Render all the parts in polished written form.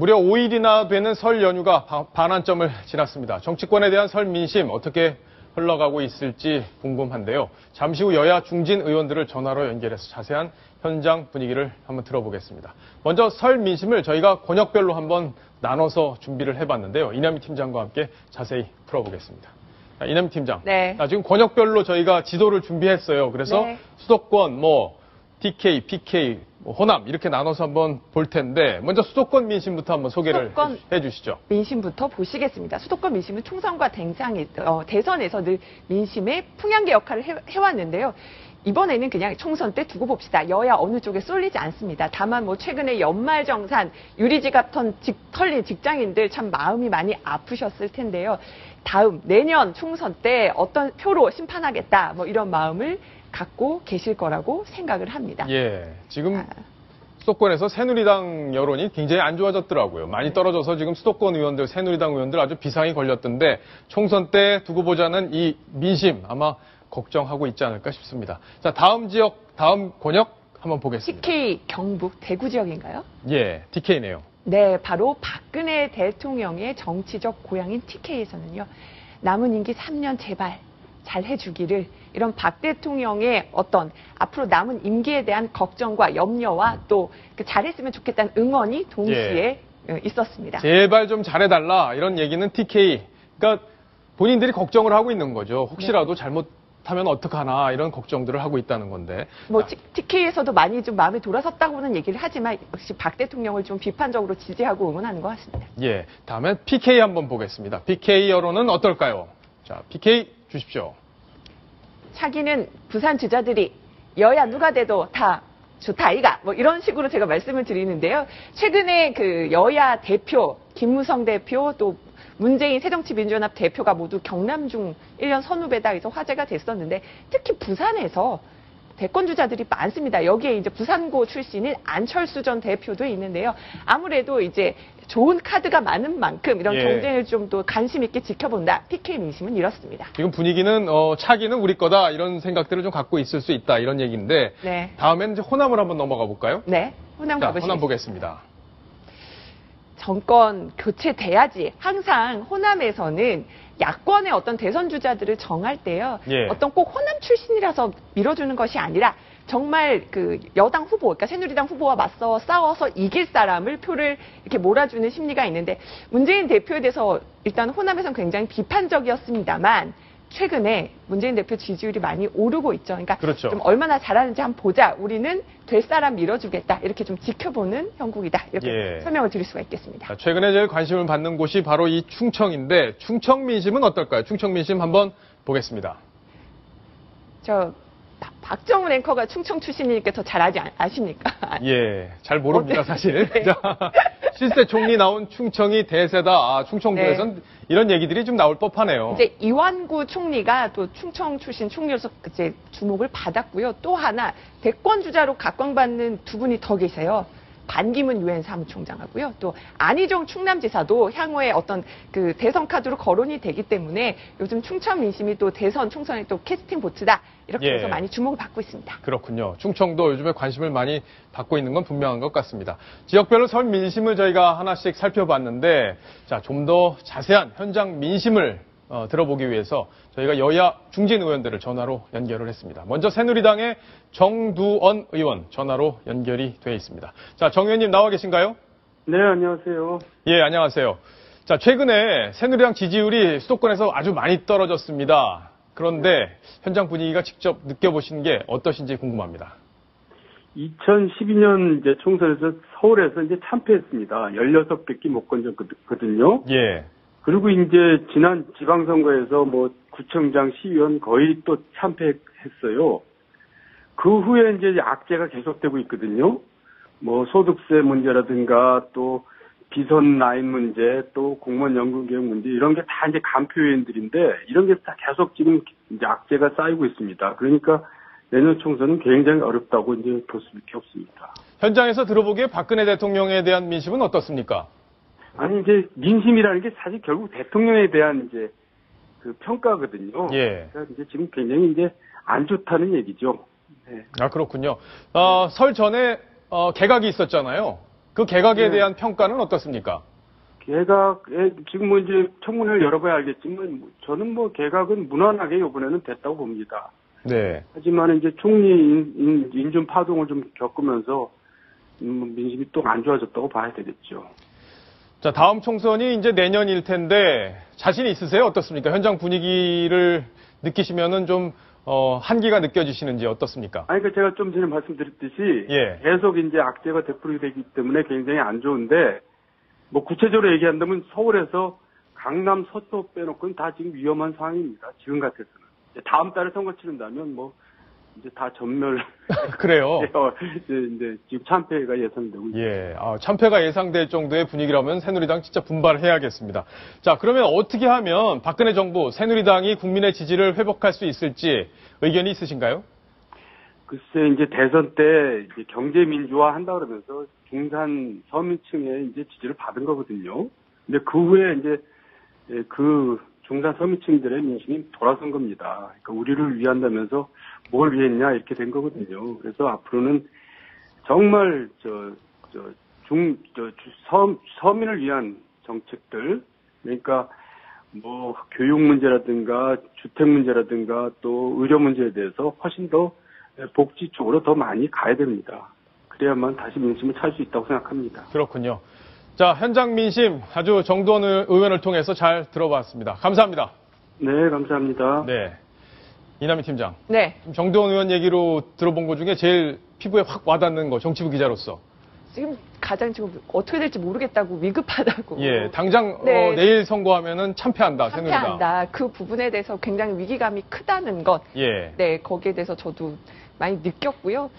무려 5일이나 되는 설 연휴가 반환점을 지났습니다. 정치권에 대한 설 민심 어떻게 흘러가고 있을지 궁금한데요. 잠시 후 여야 중진 의원들을 전화로 연결해서 자세한 현장 분위기를 한번 들어보겠습니다. 먼저 설 민심을 저희가 권역별로 한번 나눠서 준비를 해봤는데요. 이남희 팀장과 함께 자세히 풀어보겠습니다. 이남희 팀장, 네. 지금 권역별로 저희가 지도를 준비했어요. 그래서 네. 수도권, TK, PK, 호남 이렇게 나눠서 한번 볼 텐데 먼저 수도권 민심부터 한번 소개를 해주시죠. 민심부터 보시겠습니다. 수도권 민심은 총선과 대선에서 늘 민심의 풍향계 역할을 해왔는데요. 이번에는 그냥 총선 때 두고 봅시다. 여야 어느 쪽에 쏠리지 않습니다. 다만 최근에 연말정산 유리지갑 털린 직장인들 참 마음이 많이 아프셨을 텐데요. 다음 내년 총선 때 어떤 표로 심판하겠다 이런 마음을 갖고 계실 거라고 생각을 합니다. 예, 지금 수도권에서 새누리당 여론이 굉장히 안 좋아졌더라고요. 많이 떨어져서 지금 수도권 의원들, 새누리당 의원들 아주 비상이 걸렸던데 총선 때 두고 보자는 이 민심 아마 걱정하고 있지 않을까 싶습니다. 자, 다음 지역, 다음 권역 한번 보겠습니다. TK 경북 대구 지역인가요? 예, TK네요. 네, 바로 박근혜 대통령의 정치적 고향인 TK에서는요. 남은 임기 3년 제발 잘 해주기를 이런 박 대통령의 어떤 앞으로 남은 임기에 대한 걱정과 염려와 또 잘했으면 좋겠다는 응원이 동시에 있었습니다. 제발 좀 잘해달라 이런 얘기는 TK. 그러니까 본인들이 걱정을 하고 있는 거죠. 혹시라도 잘못하면 어떡하나 이런 걱정들을 하고 있다는 건데. TK에서도 많이 좀 마음이 돌아섰다고는 얘기를 하지만 역시 박 대통령을 좀 비판적으로 지지하고 응원하는 것 같습니다. 예, 다음에 PK 한번 보겠습니다. PK 여론은 어떨까요? 자, PK 주십시오. 차기는 부산 주자들이 여야 누가 돼도 다 좋다 이가 이런 식으로 제가 말씀을 드리는데요. 최근에 여야 대표 김무성 대표 또 문재인 새정치민주연합 대표가 모두 경남중 1년 선후배다 해서 화제가 됐었는데 특히 부산에서 대권 주자들이 많습니다. 여기에 이제 부산고 출신인 안철수 전 대표도 있는데요. 아무래도 이제 좋은 카드가 많은 만큼 이런 경쟁을 좀 더 관심 있게 지켜본다. PK 민심은 이렇습니다. 지금 분위기는 차기는 우리 거다 이런 생각들을 좀 갖고 있을 수 있다 이런 얘기인데 다음에는 이제 호남을 한번 넘어가 볼까요? 네, 호남 가보시겠습니다. 호남 보겠습니다. 정권 교체돼야지. 항상 호남에서는 야권의 어떤 대선 주자들을 정할 때요. 어떤 꼭 호남 출신이라서 밀어주는 것이 아니라 정말 여당 후보, 그러니까 새누리당 후보와 맞서 싸워서 이길 사람을 표를 이렇게 몰아주는 심리가 있는데 문재인 대표에 대해서 일단 호남에서는 굉장히 비판적이었습니다만 최근에 문재인 대표 지지율이 많이 오르고 있죠. 그러니까 좀 얼마나 잘하는지 한번 보자. 우리는 될 사람 밀어주겠다. 이렇게 좀 지켜보는 형국이다. 이렇게 설명을 드릴 수가 있겠습니다. 자, 최근에 제일 관심을 받는 곳이 바로 이 충청인데 충청 민심은 어떨까요? 충청 민심 한번 보겠습니다. 박정훈 앵커가 충청 출신이니까 더 잘 아십니까? 예, 잘 모릅니다, 사실. 실세 총리 나온 충청이 대세다. 충청도에선 이런 얘기들이 좀 나올 법하네요. 이제 이완구 총리가 또 충청 출신 총리로서 이제 주목을 받았고요. 또 하나 대권 주자로 각광받는 두 분이 더 계세요. 반기문 유엔 사무총장하고요. 또 안희정 충남지사도 향후에 어떤 대선 카드로 거론이 되기 때문에 요즘 충청 민심이 또 대선 총선의 또 캐스팅 보트다. 이렇게 해서 많이 주목을 받고 있습니다. 그렇군요. 충청도 요즘에 관심을 많이 받고 있는 건 분명한 것 같습니다. 지역별로 설 민심을 저희가 하나씩 살펴봤는데 좀 더 자세한 현장 민심을 들어보기 위해서 저희가 여야 중진 의원들을 전화로 연결을 했습니다. 먼저 새누리당의 정두원 의원 전화로 연결이 되어 있습니다. 자, 정 의원님 나와 계신가요? 네, 안녕하세요. 예, 안녕하세요. 자, 최근에 새누리당 지지율이 수도권에서 아주 많이 떨어졌습니다. 그런데 현장 분위기가 직접 느껴보시는 게 어떠신지 궁금합니다. 2012년 이제 총선에서 서울에서 이제 참패했습니다. 16개밖에 못 건졌거든요. 예. 그리고 이제 지난 지방선거에서 구청장, 시의원 거의 또 참패했어요. 그 후에 이제 악재가 계속되고 있거든요. 소득세 문제라든가 또 비선 라인 문제, 또 공무원 연금 개혁 문제 이런 게 다 이제 간표 요인들인데 이런 게 다 계속 지금 이제 악재가 쌓이고 있습니다. 그러니까 내년 총선은 굉장히 어렵다고 이제 볼 수밖에 없습니다. 현장에서 들어보기에 박근혜 대통령에 대한 민심은 어떻습니까? 아니 이제 민심이라는 게 사실 결국 대통령에 대한 이제 평가거든요. 그러니까 이제 지금 굉장히 이제 안 좋다는 얘기죠. 아, 그렇군요. 설 전에 개각이 있었잖아요. 그 개각에 네. 대한 평가는 어떻습니까? 개각에 지금 뭐 이제 청문회를 열어봐야 알겠지만 저는 뭐 개각은 무난하게 이번에는 됐다고 봅니다. 네. 하지만 이제 총리 인준 파동을 좀 겪으면서 민심이 또 안 좋아졌다고 봐야 되겠죠. 자, 다음 총선이 이제 내년일 텐데 자신 있으세요? 어떻습니까? 현장 분위기를 느끼시면은 좀 한기가 느껴지시는지 어떻습니까? 아니, 그러니까 제가 좀 전에 말씀드렸듯이 예. 계속 계속 이제 악재가 되풀이 되기 때문에 굉장히 안 좋은데 뭐 구체적으로 얘기한다면 서울에서 강남 서쪽 빼놓고는 다 지금 위험한 상황입니다. 지금 같아서는. 다음 달에 선거 치른다면 뭐 이제 다 전멸. 그래요. 이제 지금 참패가 예상되고 있습니다. 예, 참패가 예상될 정도의 분위기라면 새누리당 진짜 분발해야겠습니다. 자, 그러면 어떻게 하면 박근혜 정부, 새누리당이 국민의 지지를 회복할 수 있을지 의견이 있으신가요? 글쎄, 이제 대선 때 이제 경제 민주화 한다 그러면서 중산 서민층의 이제 지지를 받은 거거든요. 근데 그 후에 이제 그 중산 서민층들의 민심이 돌아선 겁니다. 그러니까 우리를 위한다면서 뭘 위했냐 이렇게 된 거거든요. 그래서 앞으로는 정말 서민을 위한 정책들, 그러니까 뭐 교육 문제라든가 주택 문제라든가 또 의료 문제에 대해서 훨씬 더 복지 쪽으로 더 많이 가야 됩니다. 그래야만 다시 민심을 찾을 수 있다고 생각합니다. 그렇군요. 자, 현장 민심 아주 정두원 의원을 통해서 잘 들어봤습니다. 감사합니다. 네, 감사합니다. 네. 이남희 팀장. 네. 정두원 의원 얘기로 들어본 것 중에 제일 피부에 확 와닿는 거, 정치부 기자로서. 지금 가장 지금 어떻게 될지 모르겠다고 위급하다고. 예, 당장 네. 내일 선거하면은 참패한다, 새누리당. 참패한다. 그 부분에 대해서 굉장히 위기감이 크다는 것. 예. 네, 거기에 대해서 저도 많이 느꼈고요.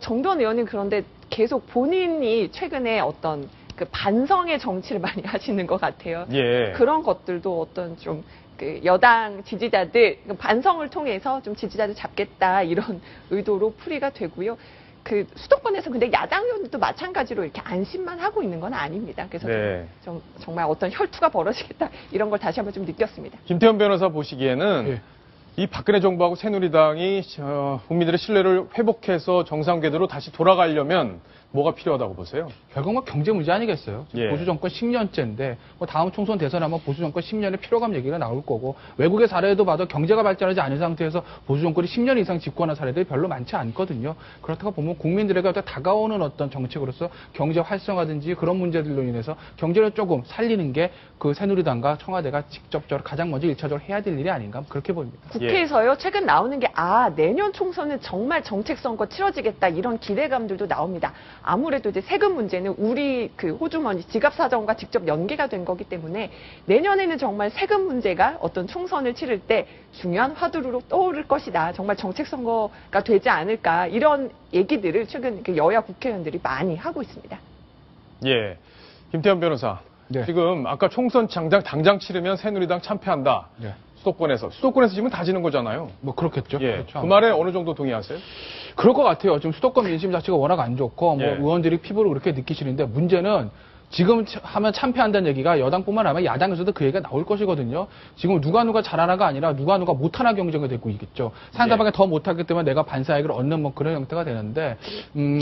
정두원 의원님 그런데 계속 본인이 최근에 어떤 그 반성의 정치를 많이 하시는 것 같아요. 예. 그런 것들도 어떤 좀 그 여당 지지자들 반성을 통해서 좀 지지자들 잡겠다 이런 의도로 풀이가 되고요. 그 수도권에서 근데 야당 의원들도 마찬가지로 이렇게 안심만 하고 있는 건 아닙니다. 그래서 네. 좀 정말 어떤 혈투가 벌어지겠다 이런 걸 다시 한번 좀 느꼈습니다. 김태현 변호사 보시기에는 예. 이 박근혜 정부하고 새누리당이 국민들의 신뢰를 회복해서 정상 궤도로 다시 돌아가려면 뭐가 필요하다고 보세요? 결국 뭐 경제 문제 아니겠어요? 예. 보수 정권 10년째인데 뭐 다음 총선 대선하면 보수 정권 10년의 피로감 얘기가 나올 거고 외국의 사례도 봐도 경제가 발전하지 않은 상태에서 보수 정권이 10년 이상 집권한 사례들이 별로 많지 않거든요. 그렇다고 보면 국민들에게 다가오는 어떤 정책으로서 경제 활성화든지 그런 문제들로 인해서 경제를 조금 살리는 게 그 새누리당과 청와대가 직접적으로 가장 먼저 1차적으로 해야 될 일이 아닌가 그렇게 보입니다. 국회에서요 최근 나오는 게 내년 총선은 정말 정책 선거 치러지겠다 이런 기대감들도 나옵니다. 아무래도 이제 세금 문제는 우리 그 호주머니 지갑 사정과 직접 연계가 된 거기 때문에 내년에는 정말 세금 문제가 어떤 총선을 치를 때 중요한 화두로 떠오를 것이다. 정말 정책 선거가 되지 않을까 이런 얘기들을 최근 여야 국회의원들이 많이 하고 있습니다. 예. 김태현 변호사. 네. 지금 아까 총선 당장 치르면 새누리당 참패한다. 네. 수도권에서 지금 다 지는 거잖아요. 뭐 그렇겠죠. 예. 그렇죠. 그 말에 어느 정도 동의하세요? 그럴 것 같아요. 지금 수도권 민심 자체가 워낙 안 좋고 뭐 예. 의원들이 피부로 그렇게 느끼시는데 문제는 지금 하면 참패한다는 얘기가 여당뿐만 아니라 야당에서도 그 얘기가 나올 것이거든요. 지금 누가 잘하나가 아니라 누가 못하나 경쟁이 되고 있겠죠. 상대방이 더 못하기 때문에 내가 반사이익을 얻는 뭐 그런 형태가 되는데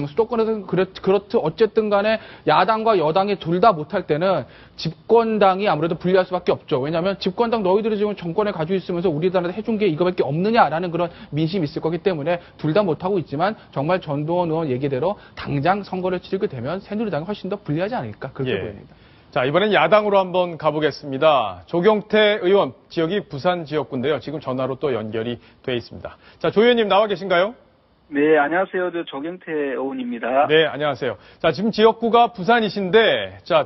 수도권에서는 그렇듯 어쨌든 간에 야당과 여당이 둘 다 못할 때는 집권당이 아무래도 불리할 수밖에 없죠. 왜냐하면 집권당 너희들이 지금 정권에 가지고 있으면서 우리들한테 해준 게 이거밖에 없느냐라는 그런 민심이 있을 거기 때문에 둘 다 못하고 있지만 정말 전두원 의원 얘기대로 당장 선거를 치르게 되면 새누리당이 훨씬 더 불리하지 않을까 그렇게 예. 보입니다. 자, 이번엔 야당으로 한번 가보겠습니다. 조경태 의원, 지역이 부산 지역구인데요. 지금 전화로 또 연결이 돼 있습니다. 자, 조 의원님 나와 계신가요? 네, 안녕하세요. 저 조경태 의원입니다. 네, 안녕하세요. 자, 지금 지역구가 부산이신데, 자,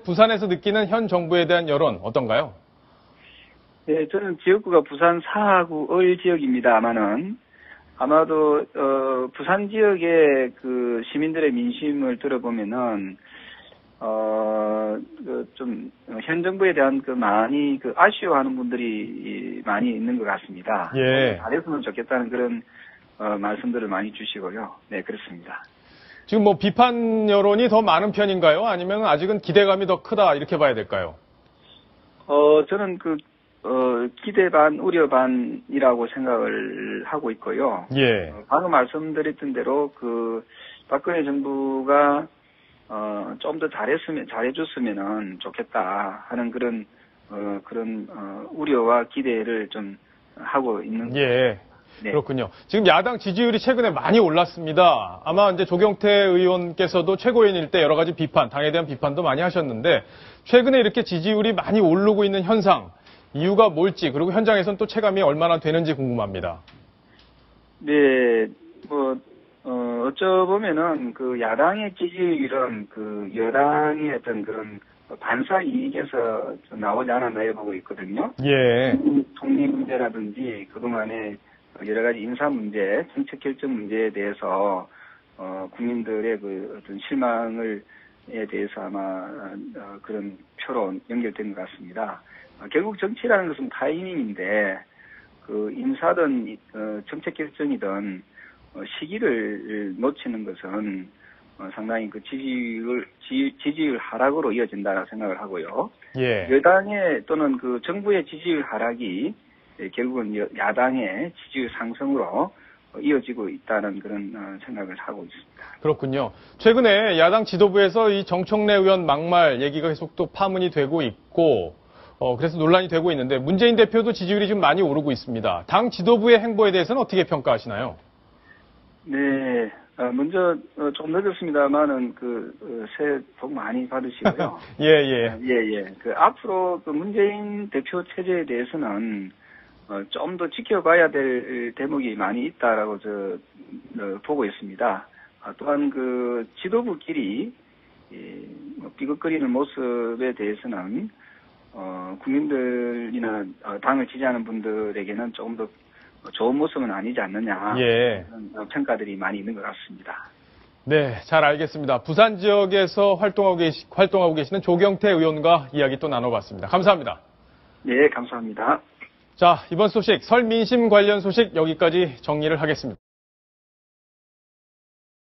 부산에서 느끼는 현 정부에 대한 여론 어떤가요? 네, 저는 지역구가 부산 사하구 을 지역입니다만은 아마도 부산 지역의 그 시민들의 민심을 들어보면은 현 정부에 대한 많이 아쉬워하는 분들이 많이 있는 것 같습니다. 예. 잘했으면 좋겠다는 그런 말씀들을 많이 주시고요. 네, 그렇습니다. 지금 뭐 비판 여론이 더 많은 편인가요? 아니면 아직은 기대감이 더 크다 이렇게 봐야 될까요? 저는 기대 반, 우려 반이라고 생각을 하고 있고요. 예. 방금 말씀드렸던 대로 박근혜 정부가 좀 더 잘해줬으면 좋겠다 하는 그런 우려와 기대를 좀 하고 있는. 예. 네. 그렇군요. 지금 야당 지지율이 최근에 많이 올랐습니다. 아마 이제 조경태 의원께서도 최고위원일 때 여러 가지 비판, 당에 대한 비판도 많이 하셨는데 최근에 이렇게 지지율이 많이 오르고 있는 현상, 이유가 뭘지, 그리고 현장에서는 또 체감이 얼마나 되는지 궁금합니다. 네, 어쩌보면은 그 야당의 지지율은 그 여당의 어떤 그런 반사 이익에서 나오지 않았나 보고 있거든요. 예. 통리 문제라든지 그동안에 여러 가지 인사 문제, 정책 결정 문제에 대해서 국민들의 그 어떤 실망을에 대해서 아마 그런 표로 연결된 것 같습니다. 결국 정치라는 것은 타이밍인데 그 인사든 정책 결정이든 시기를 놓치는 것은 상당히 그 지지율 하락으로 이어진다고 생각을 하고요. 예. 여당의 또는 그 정부의 지지율 하락이 결국은 야당의 지지율 상승으로 이어지고 있다는 그런 생각을 하고 있습니다. 그렇군요. 최근에 야당 지도부에서 이 정청래 의원 막말 얘기가 계속 또 파문이 되고 있고, 그래서 논란이 되고 있는데 문재인 대표도 지지율이 좀 많이 오르고 있습니다. 당 지도부의 행보에 대해서는 어떻게 평가하시나요? 네, 먼저 좀 늦었습니다만은 새해 복 많이 받으시고요. 예. 그 앞으로 그 문재인 대표 체제에 대해서는 좀 더 지켜봐야 될 대목이 많이 있다라고 보고 있습니다. 또한 그 지도부끼리 비극거리는 모습에 대해서는 국민들이나 당을 지지하는 분들에게는 조금 더 좋은 모습은 아니지 않느냐. 예. 그런 평가들이 많이 있는 것 같습니다. 네, 잘 알겠습니다. 부산 지역에서 활동하고 계시는 조경태 의원과 이야기 또 나눠봤습니다. 감사합니다. 네, 감사합니다. 자, 이번 소식, 설 민심 관련 소식 여기까지 정리를 하겠습니다.